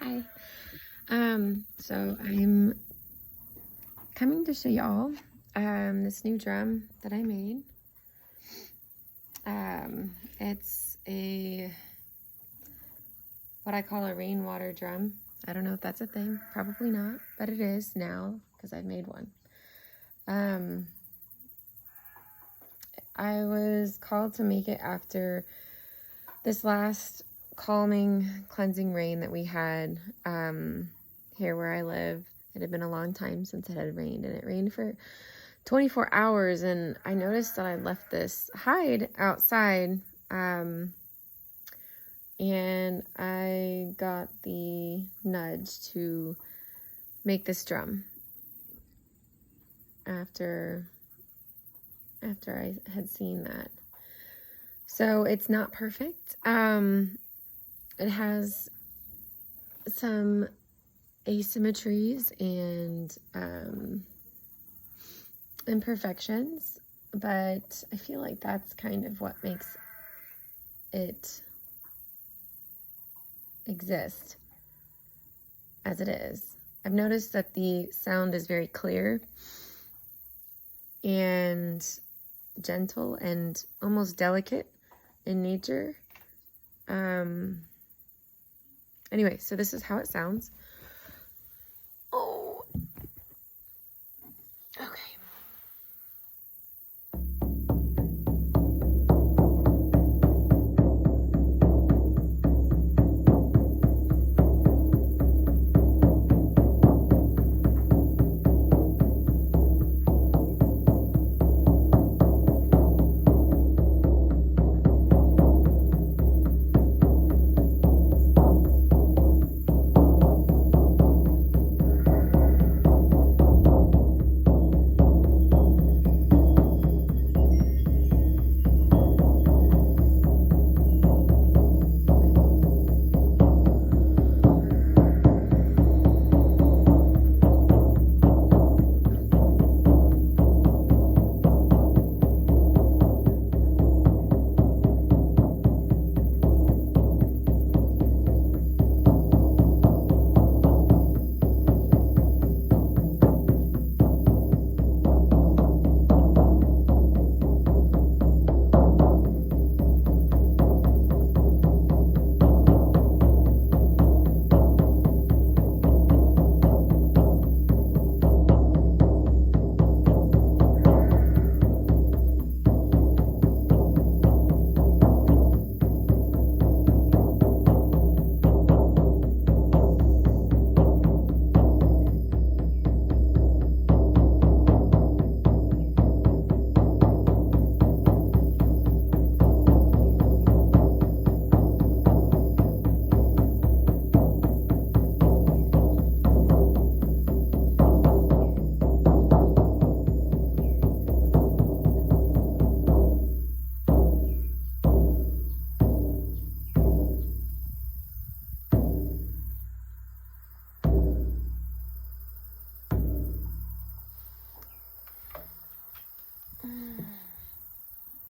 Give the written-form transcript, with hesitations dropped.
Hi. So I'm coming to show y'all this new drum that I made. It's what I call a rainwater drum. I don't know if that's a thing, probably not, but it is now because I've made one. I was called to make it after this last calming, cleansing rain that we had here where I live. It had been a long time since it had rained, and it rained for 24 hours, and I noticed that I left this hide outside, and I got the nudge to make this drum after I had seen that. So it's not perfect. It has some asymmetries and imperfections, but I feel like that's kind of what makes it exist as it is. I've noticed that the sound is very clear and gentle and almost delicate in nature. Anyway, so this is how it sounds.